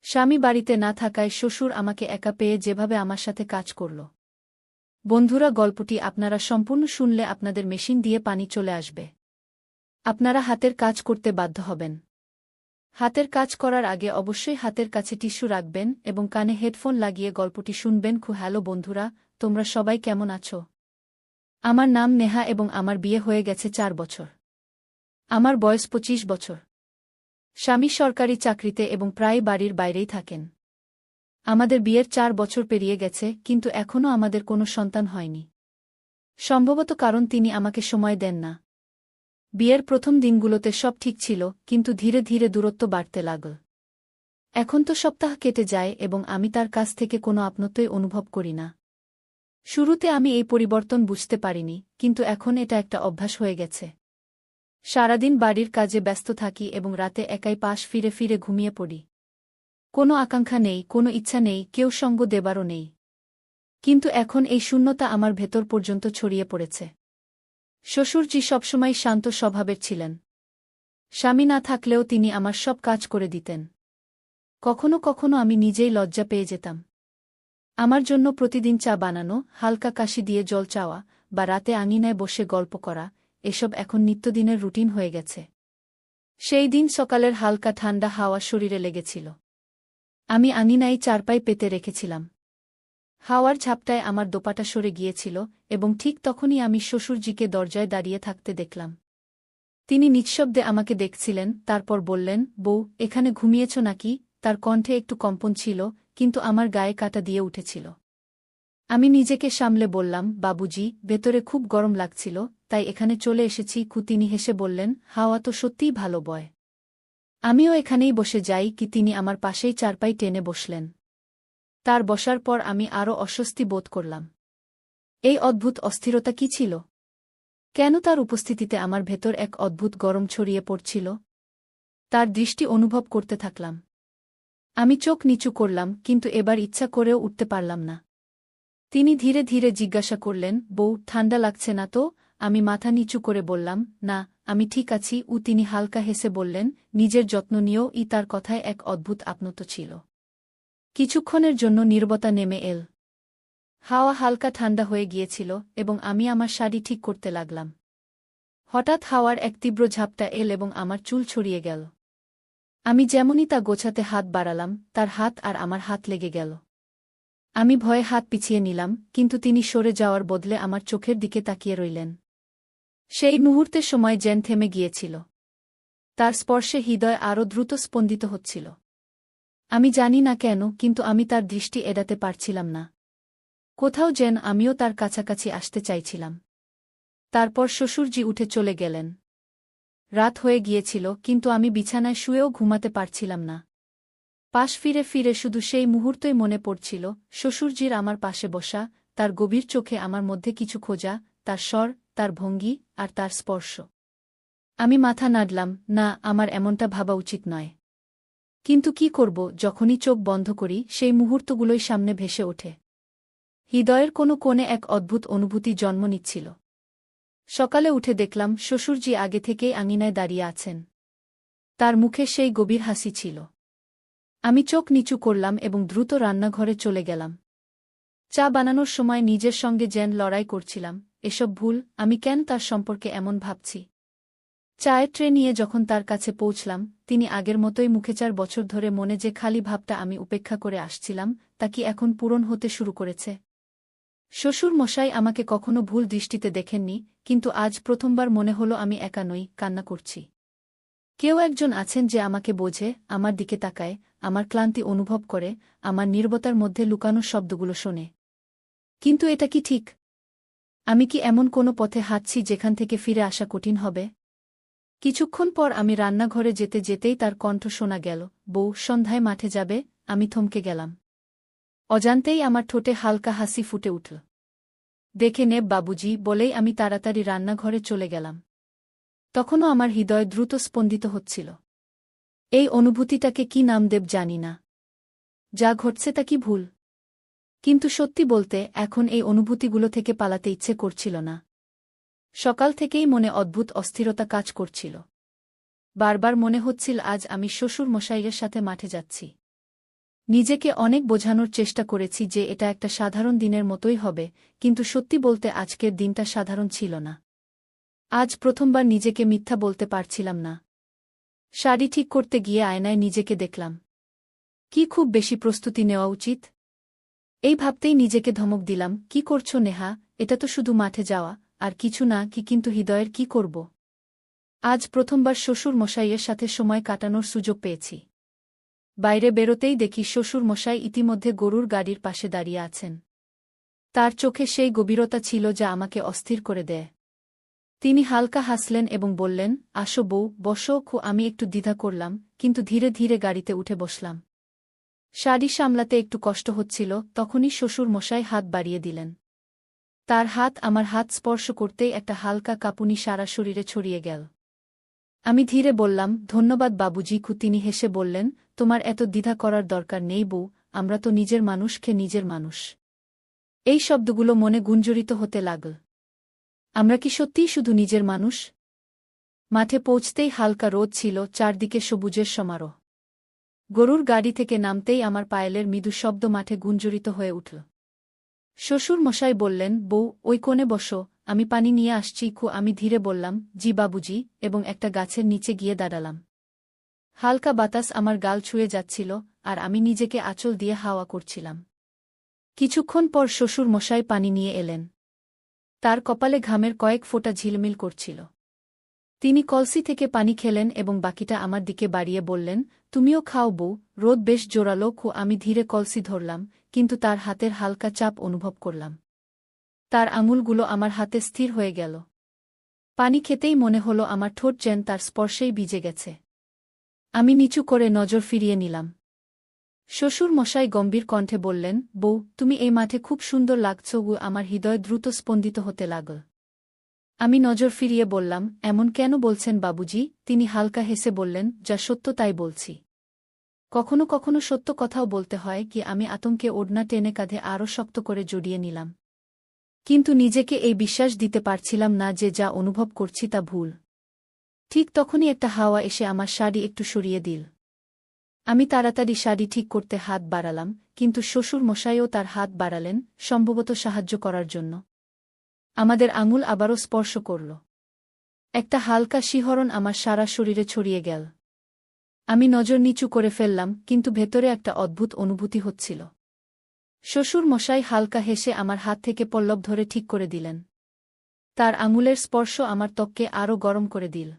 স্বামী বাড়িতে না থাকায় শ্বশুর আমাকে একা পেয়ে যেভাবে আমার সাথে কাজ করল। বন্ধুরা, গল্পটি আপনারা সম্পূর্ণ শুনলে আপনাদের মেশিন দিয়ে পানি চলে আসবে। আপনারা হাতের কাজ করতে বাধ্য হবেন। হাতের কাজ করার আগে অবশ্যই হাতের কাছে টিস্যু রাখবেন এবং কানে হেডফোন লাগিয়ে গল্পটি শুনবেন। হ্যালো বন্ধুরা, তোমরা সবাই কেমন আছো? আমার নাম নেহা এবং আমার বিয়ে হয়ে গেছে 4 বছর। আমার বয়স 25 বছর। স্বামী সরকারি চাকরিতে এবং প্রায় বাড়ির বাইরেই থাকেন। আমাদের বিয়ের 4 বছর পেরিয়ে গেছে, কিন্তু এখনও আমাদের কোনো সন্তান হয়নি। সম্ভবত কারণ তিনি আমাকে সময় দেন না। বিয়ের প্রথম দিনগুলোতে সব ঠিক ছিল, কিন্তু ধীরে ধীরে দূরত্ব বাড়তে লাগল। এখন তো সপ্তাহ কেটে যায় এবং আমি তার কাছ থেকে কোনো আপনত্বই অনুভব করি না। শুরুতে আমি এই পরিবর্তন বুঝতে পারিনি, কিন্তু এখন এটা একটা অভ্যাস হয়ে গেছে। সারাদিন বাড়ির কাজে ব্যস্ত থাকি এবং রাতে একাই পাশ ফিরে ফিরে ঘুমিয়ে পড়ি। কোনো আকাঙ্ক্ষা নেই, কোনো ইচ্ছা নেই, কেউ সঙ্গ দেবারও নেই। কিন্তু এখন এই শূন্যতা আমার ভেতর পর্যন্ত ছড়িয়ে পড়েছে। শ্বশুরজি সবসময় শান্ত স্বভাবের ছিলেন। স্বামী না থাকলেও তিনি আমার সব কাজ করে দিতেন। কখনো কখনো আমি নিজেই লজ্জা পেয়ে যেতাম। আমার জন্য প্রতিদিন চা বানানো, হালকা কাশি দিয়ে জল চাওয়া বা রাতে আঙিনায় বসে গল্প করা, এসব এখন নিত্যদিনের রুটিন হয়ে গেছে। সেই দিন সকালের হালকা ঠান্ডা হাওয়া শরীরে লেগেছিল। আমি আঙিনায় চারপাই পেতে রেখেছিলাম। হাওয়ার ঝাপটায় আমার দোপাটা সরে গিয়েছিল এবং ঠিক তখনই আমি শ্বশুরজিকে দরজায় দাঁড়িয়ে থাকতে দেখলাম। তিনি নিঃশব্দে আমাকে দেখছিলেন, তারপর বললেন, বউ, এখানে ঘুমিয়েছ নাকি? তার কণ্ঠে একটু কম্পন ছিল, কিন্তু আমার গায়ে কাঁটা দিয়ে উঠেছিল। আমি নিজেকে সামলে বললাম, বাবুজি, ভেতরে খুব গরম লাগছিল, তাই এখানে চলে এসেছি। তিনি হেসে বললেন, হাওয়া তো সত্যিই ভালো বয়। আমিও এখানেই বসে যাই। তিনি আমার পাশেই চারপাই টেনে বসলেন। তার বসার পর আমি আরও অস্বস্তি বোধ করলাম। এই অদ্ভুত অস্থিরতা কি ছিল? কেন তার উপস্থিতিতে আমার ভেতর এক অদ্ভুত গরম ছড়িয়ে পড়ছিল? তার দৃষ্টি অনুভব করতে থাকলাম। আমি চোখ নিচু করলাম, কিন্তু এবার ইচ্ছা করেও উঠতে পারলাম না। তিনি ধীরে ধীরে জিজ্ঞাসা করলেন, বউ, ঠান্ডা লাগছে না তো? আমি মাথা নিচু করে বললাম, না, আমি ঠিক আছি। তিনি হালকা হেসে বললেন, নিজের যত্ন নিয়েও। তার কথায় এক অদ্ভুত আপনত্ব ছিল। কিছুক্ষণের জন্য নীরবতা নেমে এল। হাওয়া হালকা ঠান্ডা হয়ে গিয়েছিল এবং আমি আমার শাড়ি ঠিক করতে লাগলাম। হঠাৎ হাওয়ার এক তীব্র ঝাপটা এল এবং আমার চুল ছড়িয়ে গেল। আমি যেমনই তা গোছাতে হাত বাড়ালাম, তার হাত আর আমার হাত লেগে গেল। আমি ভয়ে হাত পিছিয়ে নিলাম, কিন্তু তিনি সরে যাওয়ার বদলে আমার চোখের দিকে তাকিয়ে রইলেন। সেই মুহূর্তে সময় যেন থেমে গিয়েছিল। তার স্পর্শে হৃদয় আরও দ্রুত স্পন্দিত হচ্ছিল। আমি জানি না কেন, কিন্তু আমি তার দৃষ্টি এড়াতে পারছিলাম না। কোথাও যেন আমিও তার কাছাকাছি আসতে চাইছিলাম। তারপর শ্বশুরজি উঠে চলে গেলেন। রাত হয়ে গিয়েছিল, কিন্তু আমি বিছানায় শুয়েও ঘুমাতে পারছিলাম না। পাশ ফিরে ফিরে শুধু সেই মুহূর্তই মনে পড়ছিল, শ্বশুরজির আমার পাশে বসা, তার গভীর চোখে আমার মধ্যে কিছু খোঁজা, তার স্বর, তার ভঙ্গি আর তার স্পর্শ। আমি মাথা নাড়লাম, না, আমার এমনটা ভাবা উচিত নয়। কিন্তু কি করব? যখনই চোখ বন্ধ করি, সেই মুহূর্তগুলোই সামনে ভেসে ওঠে। হৃদয়ের কোনো কোণে এক অদ্ভুত অনুভূতি জন্ম নিচ্ছিল। সকালে উঠে দেখলাম শ্বশুরজি আগে থেকেই আঙিনায় দাঁড়িয়ে আছেন। তার মুখে সেই গভীর হাসি ছিল। আমি চোখ নিচু করলাম এবং দ্রুত রান্নাঘরে চলে গেলাম। চা বানানোর সময় নিজের সঙ্গে যেন লড়াই করছিলাম, এসব ভুল, আমি কেন তার সম্পর্কে এমন ভাবছি। চায়ের ট্রে নিয়ে যখন তার কাছে পৌঁছলাম, তিনি আগের মতোই মুখে 4 বছর ধরে মনে যে খালি ভাবটা আমি উপেক্ষা করে আসছিলাম, তা কি এখন পূরণ হতে শুরু করেছে। শ্বশুর মশাই আমাকে কখনো ভুল দৃষ্টিতে দেখেননি, কিন্তু আজ প্রথমবার মনে হলো আমি একা নই, কান্না করছি। কেউ একজন আছেন যে আমাকে বোঝে, আমার দিকে তাকায়, আমার ক্লান্তি অনুভব করে, আমার নীরবতার মধ্যে লুকানো শব্দগুলো শোনে। কিন্তু এটা কি ঠিক? আমি কি এমন কোনো পথে হাঁটছি যেখান থেকে ফিরে আসা কঠিন হবে? কিছুক্ষণ পর আমি রান্নাঘরে যেতে যেতেই তার কণ্ঠ শোনা গেল, বউ, সন্ধ্যায় মাঠে যাবে? আমি থমকে গেলাম। অজান্তেই আমার ঠোঁটে হালকা হাসি ফুটে উঠল। দেখে নেব বাবুজি, বলেই আমি তাড়াতাড়ি রান্নাঘরে চলে গেলাম। তখনও আমার হৃদয় দ্রুত স্পন্দিত হচ্ছিল। এই অনুভূতিটাকে কি নাম দেব জানি না। যা ঘটছে তা কি ভুল? কিন্তু সত্যি বলতে, এখন এই অনুভূতিগুলো থেকে পালাতে ইচ্ছে করছিল না। সকাল থেকেই মনে অদ্ভুত অস্থিরতা কাজ করছিল। বারবার মনে হচ্ছিল আজ আমি শ্বশুর মশাইয়ের সাথে মাঠে যাচ্ছি। নিজেকে অনেক বোঝানোর চেষ্টা করেছি যে এটা একটা সাধারণ দিনের মতোই হবে, কিন্তু সত্যি বলতে আজকের দিনটা সাধারণ ছিল না। আজ প্রথমবার নিজেকে মিথ্যা বলতে পারছিলাম না। শাড়ি ঠিক করতে গিয়ে আয়নায় নিজেকে দেখলাম। কি খুব বেশি প্রস্তুতি নেওয়া উচিত? এই ভাবতেই নিজেকে ধমক দিলাম, কি করছো নেহা, এটা তো শুধু মাঠে যাওয়া, আর কিছু না। কিন্তু হৃদয়ের কি করব? আজ প্রথমবার শ্বশুর মশাইয়ের সাথে সময় কাটানোর সুযোগ পেয়েছি। বাইরে বেরোতেই দেখি শ্বশুর মশাই ইতিমধ্যে গরুর গাড়ির পাশে দাঁড়িয়ে আছেন। তার চোখে সেই গভীরতা ছিল যা আমাকে অস্থির করে দেয়। তিনি হালকা হাসলেন এবং বললেন, আসো বউ, বসো। আমি একটু দ্বিধা করলাম, কিন্তু ধীরে ধীরে গাড়িতে উঠে বসলাম। শাড়ি সামলাতে একটু কষ্ট হচ্ছিল, তখনই শ্বশুর মশাই হাত বাড়িয়ে দিলেন। তার হাত আমার হাত স্পর্শ করতেই একটা হালকা কাঁপুনি সারা শরীরে ছড়িয়ে গেল। আমি ধীরে বললাম, ধন্যবাদ বাবুজি। তিনি হেসে বললেন, তোমার এত দ্বিধা করার দরকার নেই বউ, আমরা তো নিজের মানুষকে নিজের মানুষ। এই শব্দগুলো মনে গুঞ্জরিত হতে লাগল। আমরা কি সত্যিই শুধু নিজের মানুষ? মাঠে পৌঁছতেই হালকা রোদ ছিল, চারদিকে সবুজের সমারোহ। গরুর গাড়ি থেকে নামতেই আমার পায়েলের মৃদু শব্দ মাঠে গুঞ্জরিত হয়ে উঠল। শ্বশুর মশাই বললেন, বউ, ওই কোণে বসো, আমি পানি নিয়ে আসছি। আমি ধীরে বললাম, জি বাবুজি, এবং একটা গাছের নিচে গিয়ে দাঁড়ালাম। হালকা বাতাস আমার গাল ছুঁয়ে যাচ্ছিল, আর আমি নিজেকে আঁচল দিয়ে হাওয়া করছিলাম। কিছুক্ষণ পর শ্বশুর মশাই পানি নিয়ে এলেন। তার কপালে ঘামের কয়েক ফোঁটা ঝিলমিল করছিল। তিনি কলসি থেকে পানি খেলেন এবং বাকিটা আমার দিকে বাড়িয়ে বললেন, তুমিও খাও বউ, রোদ বেশ জোরালো। আমি ধীরে কলসি ধরলাম, কিন্তু তার হাতের হালকা চাপ অনুভব করলাম। তার আঙুলগুলো আমার হাতে স্থির হয়ে গেল। পানি খেতেই মনে হলো আমার ঠোঁট যেন তার স্পর্শেই ভিজে গেছে। আমি নিচু করে নজর ফিরিয়ে নিলাম। শ্বশুর মশাই গম্ভীর কণ্ঠে বললেন, বউ, তুমি এই মাঠে খুব সুন্দর লাগছ। আমার হৃদয় দ্রুত স্পন্দিত হতে লাগল। আমি নজর ফিরিয়ে বললাম, এমন কেন বলছেন বাবুজি? তিনি হালকা হেসে বললেন, যা সত্য তাই বলছি। কখনো কখনো সত্য কথাও বলতে হয়। আমি আতঙ্কে ওড়না টেনে কাঁধে আরও শক্ত করে জড়িয়ে নিলাম। কিন্তু নিজেকে এই বিশ্বাস দিতে পারছিলাম না যে যা অনুভব করছি তা ভুল। ঠিক তখনই একটা হাওয়া এসে আমার শাড়ি একটু সরিয়ে দিল। আমি তাড়াতাড়ি শাড়ি ঠিক করতে হাত বাড়ালাম, কিন্তু শ্বশুর মশাইও তার হাত বাড়ালেন, সম্ভবত সাহায্য করার জন্য। আমাদের আঙুল আবারও স্পর্শ করল। একটা হালকা শিহরণ আমার সারা শরীরে ছড়িয়ে গেল। আমি নজর নিচু করে ফেললাম, কিন্তু ভেতরে একটা অদ্ভুত অনুভূতি হচ্ছিল। শ্বশুর মশাই হালকা হেসে আমার হাত থেকে পল্লব ধরে ঠিক করে দিলেন। তার আঙুলের স্পর্শ আমার ত্বককে আরও গরম করে দিল।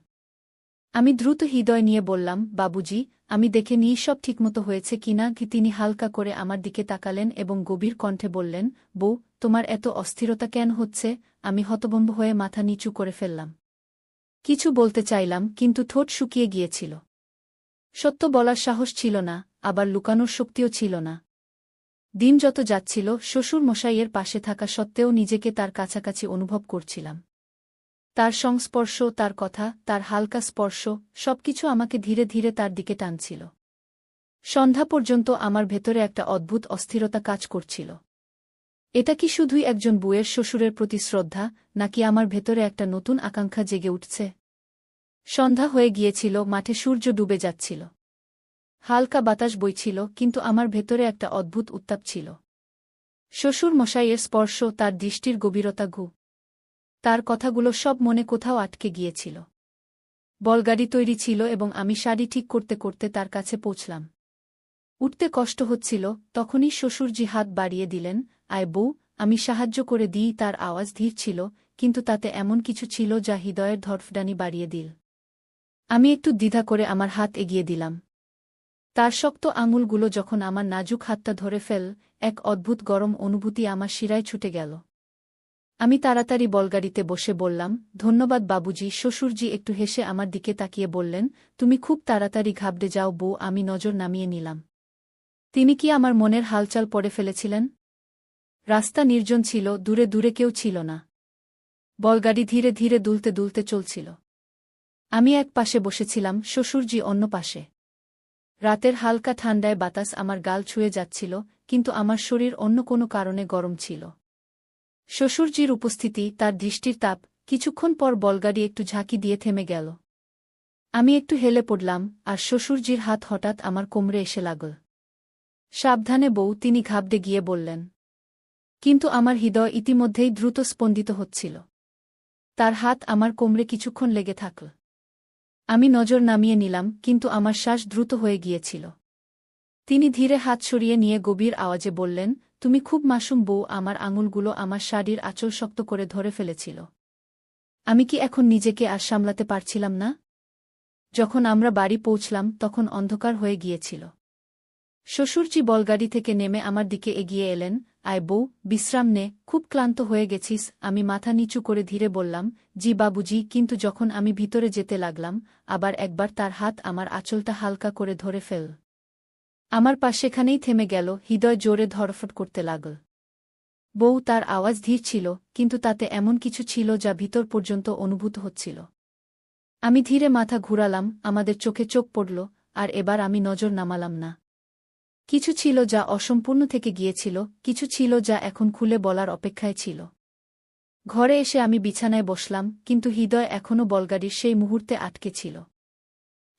আমি দ্রুত হৃদয় নিয়ে বললাম, বাবুজি, আমি দেখে নিই সব ঠিকমতো হয়েছে কিনা। তিনি হালকা করে আমার দিকে তাকালেন এবং গভীর কণ্ঠে বললেন, বউ, তোমার এত অস্থিরতা কেন হচ্ছে? আমি হতভম্ব হয়ে মাথা নিচু করে ফেললাম। কিছু বলতে চাইলাম, কিন্তু ঠোঁট শুকিয়ে গিয়েছিল। সত্য বলার সাহস ছিল না, আবার লুকানোর শক্তিও ছিল না। দিন যত যাচ্ছিল, শ্বশুর মশাইয়ের পাশে থাকা সত্ত্বেও নিজেকে তার কাছাকাছি অনুভব করছিলাম। তার সংস্পর্শ, তার কথা, তার হালকা স্পর্শ, সবকিছু আমাকে ধীরে ধীরে তার দিকে টানছিল। সন্ধ্যা পর্যন্ত আমার ভেতরে একটা অদ্ভুত অস্থিরতা কাজ করছিল। এটা কি শুধুই একজন বউয়ের শ্বশুরের প্রতি শ্রদ্ধা, নাকি আমার ভেতরে একটা নতুন আকাঙ্ক্ষা জেগে উঠছে? সন্ধ্যা হয়ে গিয়েছিল, মাঠে সূর্য ডুবে যাচ্ছিল। হালকা বাতাস বইছিল, কিন্তু আমার ভেতরে একটা অদ্ভুত উত্তাপ ছিল। শ্বশুর মশাইয়ের স্পর্শ, তার দৃষ্টির গভীরতা, তার কথাগুলো সব মনে কোথাও আটকে গিয়েছিল। বলগাড়ি তৈরি ছিল এবং আমি শাড়ি ঠিক করতে করতে তার কাছে পৌঁছলাম। উঠতে কষ্ট হচ্ছিল, তখনই শ্বশুরজি হাত বাড়িয়ে দিলেন, আয় বউ, আমি সাহায্য করে দিই। তার আওয়াজ ধীর ছিল, কিন্তু তাতে এমন কিছু ছিল যা হৃদয়ের ধড়ফড়ানি বাড়িয়ে দিল। আমি একটু দ্বিধা করে আমার হাত এগিয়ে দিলাম। তার শক্ত আঙুলগুলো যখন আমার নাজুক হাতটা ধরে ফেল, এক অদ্ভুত গরম অনুভূতি আমার শিরায় ছুটে গেল। আমি তাড়াতাড়ি বলগাড়িতে বসে বললাম, ধন্যবাদ বাবুজি। শ্বশুরজি একটু হেসে আমার দিকে তাকিয়ে বললেন, তুমি খুব তাড়াতাড়ি ঘাবড়ে যাও বউ। আমি নজর নামিয়ে নিলাম। তিনি কি আমার মনের হালচাল পড়ে ফেলেছিলেন? রাস্তা নির্জন ছিল, দূরে দূরে কেউ ছিল না। বলগাড়ি ধীরে ধীরে দুলতে দুলতে চলছিল। আমি এক পাশে বসেছিলাম, শ্বশুরজি অন্য পাশে। রাতের হালকা ঠান্ডায় বাতাস আমার গাল ছুঁয়ে যাচ্ছিল, কিন্তু আমার শরীর অন্য কোনো কারণে গরম ছিল। শ্বশুরজির উপস্থিতি, তার দৃষ্টির তাপ, কিছুক্ষণ পর বলগাড়ি একটু ঝাঁকি দিয়ে থেমে গেল। আমি একটু হেলে পড়লাম, আর শ্বশুরজির হাত হঠাৎ আমার কোমরে এসে লাগল। সাবধানে বউ, তিনি ঘাবড়ে গিয়ে বললেন। কিন্তু আমার হৃদয় ইতিমধ্যেই দ্রুত স্পন্দিত হচ্ছিল। তার হাত আমার কোমরে কিছুক্ষণ লেগে থাকল। আমি নজর নামিয়ে নিলাম, কিন্তু আমার শ্বাস দ্রুত হয়ে গিয়েছিল। তিনি ধীরে হাত সরিয়ে নিয়ে গভীর আওয়াজে বললেন, তুমি খুব মাসুম বউ। আমার আঙুলগুলো আমার শাড়ির আঁচল শক্ত করে ধরে ফেলেছিল। আমি কি এখন নিজেকে আর সামলাতে পারছিলাম না? যখন আমরা বাড়ি পৌঁছলাম তখন অন্ধকার হয়ে গিয়েছিল। শ্বশুরজি বলগাড়ি থেকে নেমে আমার দিকে এগিয়ে এলেন। আয় বউ, বিশ্রাম নে, খুব ক্লান্ত হয়ে গেছিস। আমি মাথা নিচু করে ধীরে বললাম, জি বাবুজি। কিন্তু যখন আমি ভিতরে যেতে লাগলাম, আবার একবার তার হাত আমার আঁচলটা হালকা করে ধরে ফেল। আমার পা সেখানেই থেমে গেল, হৃদয় জোরে ধড়ফড় করতে লাগল। বউ, তার আওয়াজ ধীর ছিল, কিন্তু তাতে এমন কিছু ছিল যা ভিতর পর্যন্ত অনুভূত হচ্ছিল। আমি ধীরে মাথা ঘুরালাম, আমাদের চোখে চোখ পড়ল, আর এবার আমি নজর নামালাম না। কিছু ছিল যা অসম্পূর্ণ থেকে গিয়েছিল, কিছু ছিল যা এখন খুলে বলার অপেক্ষায় ছিল। ঘরে এসে আমি বিছানায় বসলাম, কিন্তু হৃদয় এখনও বলগাড়ির সেই মুহূর্তে আটকে ছিল।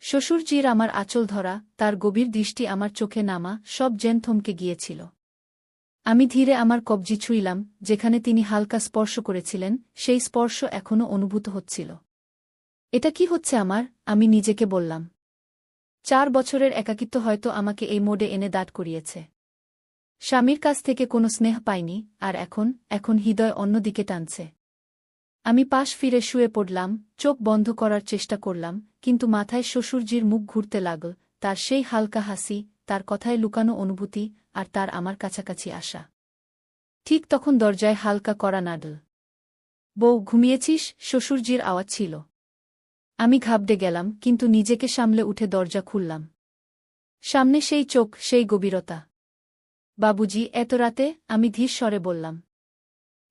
শ্বশুরজির আমার আঁচল ধরা, তার গভীর দৃষ্টি আমার চোখে নামা, সব যেন থমকে গিয়েছিল। আমি ধীরে আমার কবজি ছুঁইলাম, যেখানে তিনি হালকা স্পর্শ করেছিলেন, সেই স্পর্শ এখনও অনুভূত হচ্ছিল। এটা কি হচ্ছে আমার, আমি নিজেকে বললাম। 4 বছরের একাকিত্ব হয়তো আমাকে এই মোডে এনে দাঁড় করিয়েছে। স্বামীর কাছ থেকে কোনো স্নেহ পাইনি, আর এখন হৃদয় অন্যদিকে টানছে। আমি পাশ ফিরে শুয়ে পড়লাম, চোখ বন্ধ করার চেষ্টা করলাম, কিন্তু মাথায় শ্বশুরজির মুখ ঘুরতে লাগল, তার সেই হালকা হাসি, তার কথায় লুকানো অনুভূতি, আর তার আমার কাছাকাছি আসা। ঠিক তখন দরজায় হালকা কড়া নাড়ল। বউ, ঘুমিয়েছিস? শ্বশুরজির আওয়াজ ছিল। আমি ঘাবড়ে গেলাম, কিন্তু নিজেকে সামলে উঠে দরজা খুললাম। সামনে সেই চোখ, সেই গভীরতা। বাবুজি, এত রাতে? আমি ধীর স্বরে বললাম।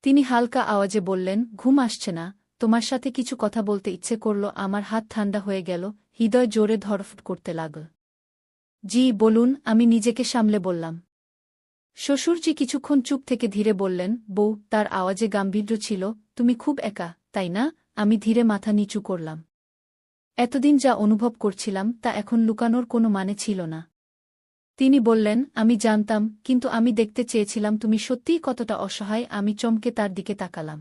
তিনি হালকা আওয়াজে বললেন, ঘুম আসছে না? তোমার সাথে কিছু কথা বলতে ইচ্ছে করল। আমার হাত ঠান্ডা হয়ে গেল, হৃদয় জোরে ধড়ফড় করতে লাগল। জি বলুন, আমি নিজেকে সামলে বললাম। শ্বশুরজি কিছুক্ষণ চুপ থেকে ধীরে বললেন, বউ, তার আওয়াজে গাম্ভীর্য ছিল, তুমি খুব একা, তাই না? আমি ধীরে মাথা নিচু করলাম। এতদিন যা অনুভব করছিলাম তা এখন লুকানোর কোনো মানে ছিল না। তিনি বললেন, আমি জানতাম, কিন্তু আমি দেখতে চেয়েছিলাম তুমি সত্যিই কতটা অসহায়। আমি চমকে তার দিকে তাকালাম।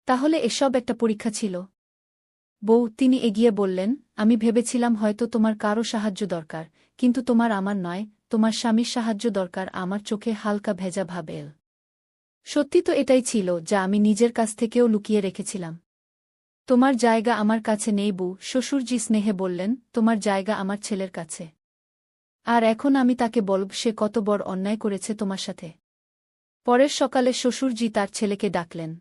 তাহলে এসব একটা পরীক্ষা ছিল? বউ, তিনি এগিয়ে বললেন, আমি ভেবেছিলাম হয়তো তোমার কারো সাহায্য দরকার, কিন্তু তোমার আমার নয়, তোমার স্বামীর সাহায্য দরকার। আমার চোখে হালকা ভেজা ভাব এল। সত্যি তো এটাই ছিল যা আমি নিজের কাছ থেকেও লুকিয়ে রেখেছিলাম। তোমার জায়গা আমার কাছে নেই বউ, শ্বশুরজি স্নেহে বললেন, তোমার জায়গা আমার ছেলের কাছে। আর এখন আমি তাকে বলব সে কত বড় অন্যায় করেছে তোমার সাথে। পরের সকালে শ্বশুরজি তার ছেলেকে ডাকলেন।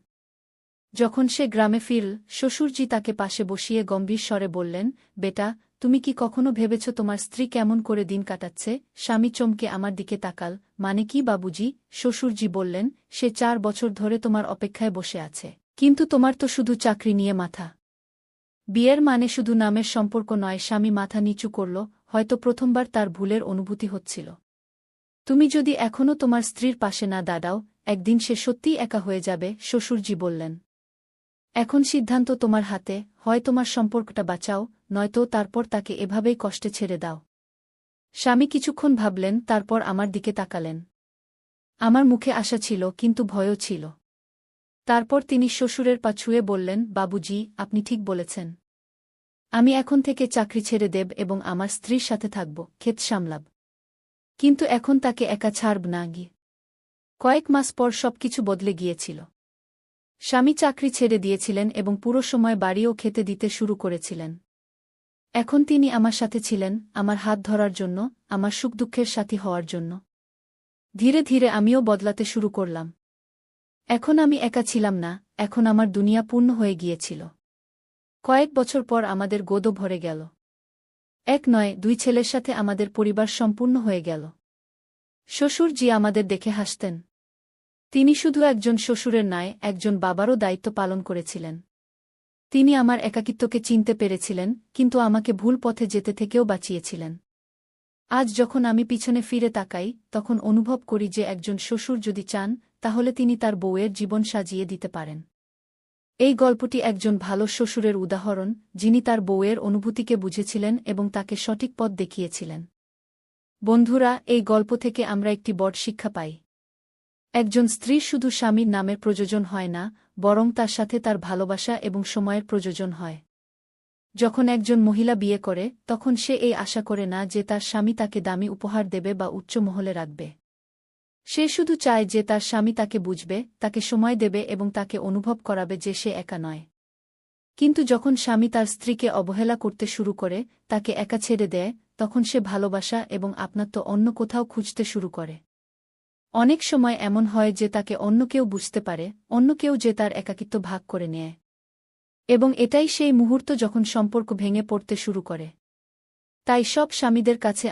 যখন সে গ্রামে ফিরল, শ্বশুরজি তাকে পাশে বসিয়ে গম্ভীর স্বরে বললেন, বেটা, তুমি কি কখনো ভেবেছ তোমার স্ত্রী কেমন করে দিন কাটাচ্ছে? স্বামী চমকে আমার দিকে তাকাল। মানে কি বাবুজি? শ্বশুরজি বললেন, সে 4 বছর ধরে তোমার অপেক্ষায় বসে আছে। কিন্তু তোমার তো শুধু চাকরি নিয়ে মাথা। বিয়ের মানে শুধু নামের সম্পর্ক নয়। স্বামী মাথা নিচু করল, হয়তো প্রথমবার তার ভুলের অনুভূতি হচ্ছিল। তুমি যদি এখনও তোমার স্ত্রীর পাশে না দাঁড়াও, একদিন সে সত্যিই একা হয়ে যাবে। শ্বশুরজি বললেন, এখন সিদ্ধান্ত তোমার হাতে, হয় তোমার সম্পর্কটা বাঁচাও, নয়তো তারপর তাকে এভাবেই কষ্টে ছেড়ে দাও। স্বামী কিছুক্ষণ ভাবলেন, তারপর আমার দিকে তাকালেন। আমার মুখে আশা ছিল, কিন্তু ভয়ও ছিল। তারপর তিনি শ্বশুরের পা ছুঁয়ে বললেন, বাবুজি, আপনি ঠিক বলেছেন। আমি এখন থেকে চাকরি ছেড়ে দেব এবং আমার স্ত্রীর সাথে থাকব, ক্ষেত সামলাব। কিন্তু এখন তাকে একা ছাড়ব না। কয়েক মাস পর সবকিছু বদলে গিয়েছিল। স্বামী চাকরি ছেড়ে দিয়েছিলেন এবং পুরো সময় বাড়িও খেতে দিতে শুরু করেছিলেন। এখন তিনি আমার সাথে ছিলেন, আমার হাত ধরার জন্য, আমার সুখ দুঃখের সাথী হওয়ার জন্য। ধীরে ধীরে আমিও বদলাতে শুরু করলাম। এখন আমি একা ছিলাম না, এখন আমার দুনিয়া পূর্ণ হয়ে গিয়েছিল। কয়েক বছর পর আমাদের গোদও ভরে গেল। 1 নয়, 2 ছেলের সাথে আমাদের পরিবার সম্পূর্ণ হয়ে গেল। শ্বশুরজি আমাদের দেখে হাসতেন। তিনি শুধু একজন শ্বশুরের নয়, একজন বাবারও দায়িত্ব পালন করেছিলেন। তিনি আমার একাকিত্বকে চিনতে পেরেছিলেন, কিন্তু আমাকে ভুল পথে যেতে থেকেও বাঁচিয়েছিলেন। আজ যখন আমি পিছনে ফিরে তাকাই, তখন অনুভব করি যে একজন শ্বশুর যদি চান, তাহলে তিনি তার বউয়ের জীবন সাজিয়ে দিতে পারেন। এই গল্পটি একজন ভালো শ্বশুরের উদাহরণ, যিনি তার বউয়ের অনুভূতিকে বুঝেছিলেন এবং তাকে সঠিক পথ দেখিয়েছিলেন। বন্ধুরা, এই গল্প থেকে আমরা একটি বড় শিক্ষা পাই। একজন স্ত্রীর শুধু স্বামীর নামের প্রয়োজন হয় না, বরং তার সাথে তার ভালোবাসা এবং সময়ের প্রয়োজন হয়। যখন একজন মহিলা বিয়ে করে, তখন সে এই আশা করে না যে তার স্বামী তাকে দামি উপহার দেবে বা উচ্চ মহলে রাখবে। সে শুধু চায় যে তার স্বামী তাকে বুঝবে, তাকে সময় দেবে এবং তাকে অনুভব করাবে যে সে একা নয়। কিন্তু যখন স্বামী তার স্ত্রীকে অবহেলা করতে শুরু করে, তাকে একা ছেড়ে দেয়, তখন সে ভালোবাসা এবং আপনাত্ব অন্য কোথাও খুঁজতে শুরু করে। অনেক সময় এমন হয় যে তাকে অন্য কেউ বুঝতে পারে, অন্য কেউ যে তার একাকিত্ব ভাগ করে নেয়। এবং এটাই সেই মুহূর্ত যখন সম্পর্ক ভেঙে পড়তে শুরু করে। তাই সব স্বামীদের কাছে